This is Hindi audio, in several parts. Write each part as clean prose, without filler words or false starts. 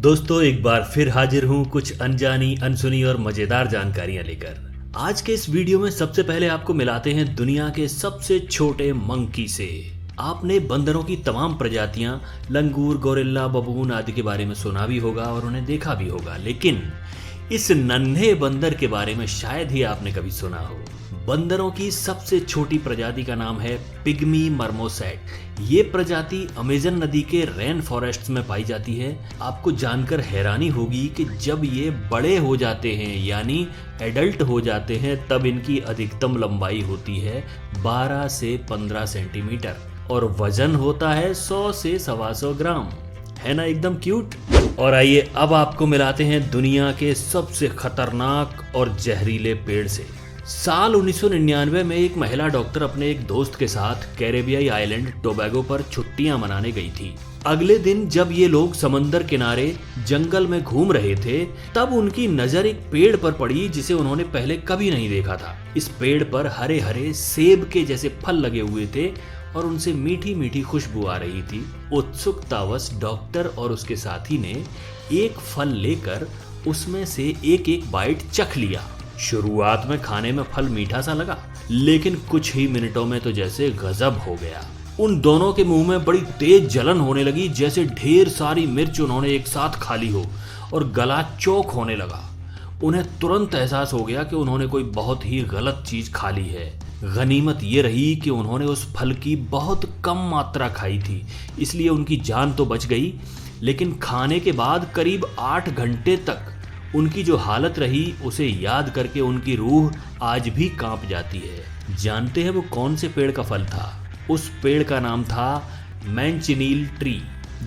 दोस्तों एक बार फिर हाजिर हूँ कुछ अनजानी अनसुनी और मजेदार जानकारियां लेकर। आज के इस वीडियो में सबसे पहले आपको मिलाते हैं दुनिया के सबसे छोटे मंकी से। आपने बंदरों की तमाम प्रजातियां लंगूर, गोरिल्ला, बबून आदि के बारे में सुना भी होगा और उन्हें देखा भी होगा, लेकिन इस नन्हे बंदर के बारे में शायद ही आपने कभी सुना हो। बंदरों की सबसे छोटी प्रजाति का नाम है पिग्मी मर्मोसेट। ये प्रजाति अमेजन नदी के रेन फॉरेस्ट्स में पाई जाती है। आपको जानकर हैरानी होगी कि जब ये बड़े हो जाते हैं यानी एडल्ट हो जाते हैं तब इनकी अधिकतम लंबाई होती है 12 से 15 सेंटीमीटर और वजन होता है 100 से 125 ग्राम। है ना एकदम क्यूट। और आइए अब आपको मिलाते हैं दुनिया के सबसे खतरनाक और जहरीले पेड़ से। साल 1999 में एक महिला डॉक्टर अपने एक दोस्त के साथ कैरेबियाई आइलैंड टोबैगो पर छुट्टियां मनाने गई थी। अगले दिन जब ये लोग समंदर किनारे जंगल में घूम रहे थे तब उनकी नजर एक पेड़ पर पड़ी जिसे उन्होंने पहले कभी नहीं देखा था। इस पेड़ पर हरे हरे सेब के जैसे फल लगे हुए थे और उनसे मीठी मीठी खुशबू आ रही थी। उत्सुकतावश डॉक्टर और उसके साथी ने एक फल लेकर उसमें से एक एक बाइट चख लिया। शुरुआत में खाने में फल मीठा सा लगा, लेकिन कुछ ही मिनटों में तो जैसे गजब हो गया। उन दोनों के मुंह में बड़ी तेज जलन होने लगी, जैसे ढेर सारी मिर्च उन्होंने एक साथ खा ली हो, और गला चौक होने लगा। उन्हें तुरंत एहसास हो गया कि उन्होंने कोई बहुत ही गलत चीज खा ली है। गनीमत ये रही कि उन्होंने उस फल की बहुत कम मात्रा खाई थी, इसलिए उनकी जान तो बच गई, लेकिन खाने के बाद करीब 8 घंटे तक उनकी जो हालत रही उसे याद करके उनकी रूह आज भी कांप जाती है। जानते हैं वो कौन से पेड़ का फल था? उस पेड़ का नाम था मैंचिनील ट्री।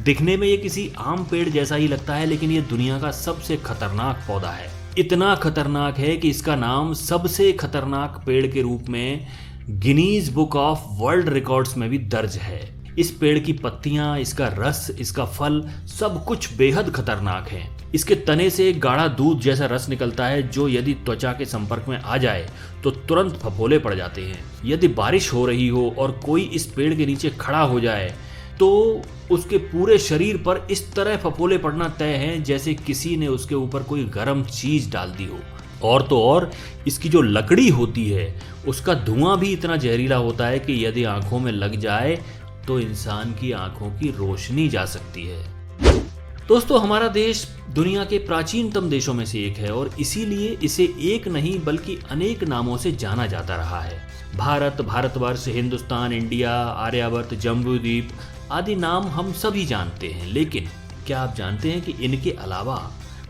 दिखने में ये किसी आम पेड़ जैसा ही लगता है, लेकिन ये दुनिया का सबसे खतरनाक पौधा है। इतना खतरनाक है कि इसका नाम सबसे खतरनाक पेड़ के रूप में Guinness book of world records में भी दर्ज है। इस पेड़ की पत्तियां, इसका रस, इसका फल सब कुछ बेहद खतरनाक है। इसके तने से एक गाढ़ा दूध जैसा रस निकलता है जो यदि त्वचा के संपर्क में आ जाए तो तुरंत फफोले पड़ जाते हैं। यदि बारिश हो रही हो और कोई इस पेड़ के नीचे खड़ा हो जाए तो उसके पूरे शरीर पर इस तरह फफोले पड़ना तय है जैसे किसी ने उसके ऊपर कोई गर्म चीज डाल दी हो। और तो और इसकी जो लकड़ी होती है उसका धुआं भी इतना जहरीला होता है कि यदि आंखों में लग जाए तो इंसान की आंखों की रोशनी जा सकती है। दोस्तों हमारा देश दुनिया के प्राचीनतम देशों में से एक है और इसीलिए इसे एक नहीं बल्कि अनेक नामों से जाना जाता रहा है। भारत, भारतवर्ष, हिंदुस्तान, इंडिया, आर्यावर्त, जम्बूद्वीप आदि नाम हम सभी जानते हैं, लेकिन क्या आप जानते हैं कि इनके अलावा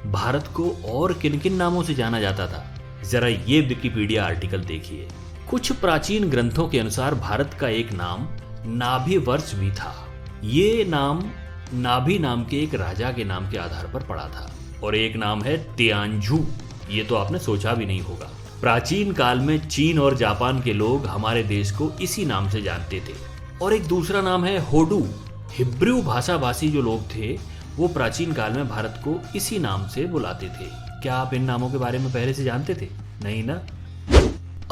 भारत को और किन किन नामों से जाना जाता था? जरा ये विकिपीडिया आर्टिकल देखिए। कुछ प्राचीन ग्रंथों के अनुसार भारत का एक नाम नाभिवर्ष भी था। ये नाम नाभि नाम के एक राजा के नाम के आधार पर पड़ा था। और एक नाम है तियानझू। ये तो आपने सोचा भी नहीं होगा। प्राचीन काल में चीन और जापान के लोग हमारे देश को इसी नाम से जानते थे। और एक दूसरा नाम है होडू। हिब्रू भाषा भाषी जो लोग थे वो प्राचीन काल में भारत को इसी नाम से बुलाते थे। क्या आप इन नामों के बारे में पहले से जानते थे? नहीं ना।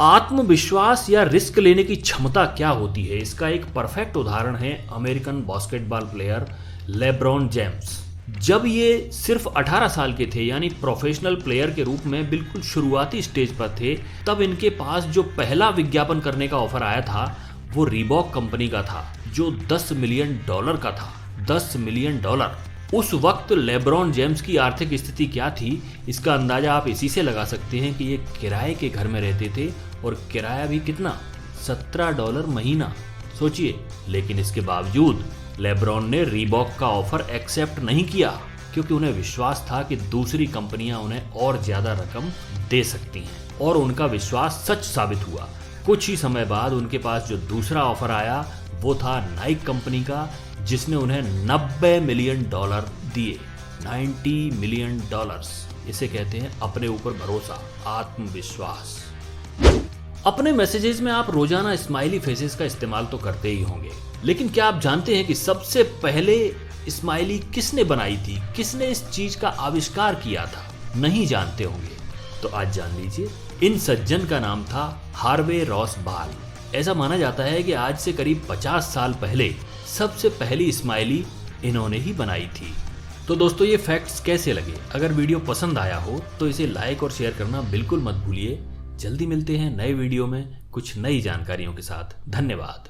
आत्मविश्वास या रिस्क लेने की क्षमता क्या होती है, इसका एक परफेक्ट उदाहरण है American basketball player LeBron James. जब ये सिर्फ 18 साल के थे यानी प्रोफेशनल प्लेयर के रूप में बिल्कुल शुरुआती स्टेज पर थे, तब इनके पास जो पहला विज्ञापन करने का ऑफर आया था वो रीबॉक कंपनी का था जो $10 मिलियन का था। $10 मिलियन। उस वक्त लेब्रॉन जेम्स की आर्थिक स्थिति क्या थी इसका अंदाजा आप इसी से लगा सकते हैं कि ये किराए के घर में रहते थे और किराया भी कितना, $17 महीना। सोचिए। लेकिन इसके बावजूद लेब्रॉन ने रीबॉक का ऑफर एक्सेप्ट नहीं किया क्योंकि उन्हें विश्वास था कि दूसरी कंपनियां उन्हें और ज्यादा रकम दे सकती हैं, और उनका विश्वास सच साबित हुआ। कुछ ही समय बाद उनके पास जो दूसरा ऑफर आया वो था नाइक कंपनी का, जिसने उन्हें $90 मिलियन दिए। $90 मिलियन। इसे कहते हैं अपने ऊपर भरोसा, आत्मविश्वास। अपने मैसेजेस में आप रोजाना स्माइली फेसेस का इस्तेमाल तो करते ही होंगे, लेकिन क्या आप जानते हैं कि सबसे पहले स्माइली किसने बनाई थी? किसने इस चीज का आविष्कार किया था? नहीं जानते होंगे तो आज जान लीजिए। इन सज्जन का नाम था हार्वे रॉस बाल। ऐसा माना जाता है कि आज से करीब 50 साल पहले सबसे पहली स्माइली इन्होंने ही बनाई थी। तो दोस्तों ये फैक्ट्स कैसे लगे? अगर वीडियो पसंद आया हो तो इसे लाइक और शेयर करना बिल्कुल मत भूलिए। जल्दी मिलते हैं नए वीडियो में कुछ नई जानकारियों के साथ। धन्यवाद।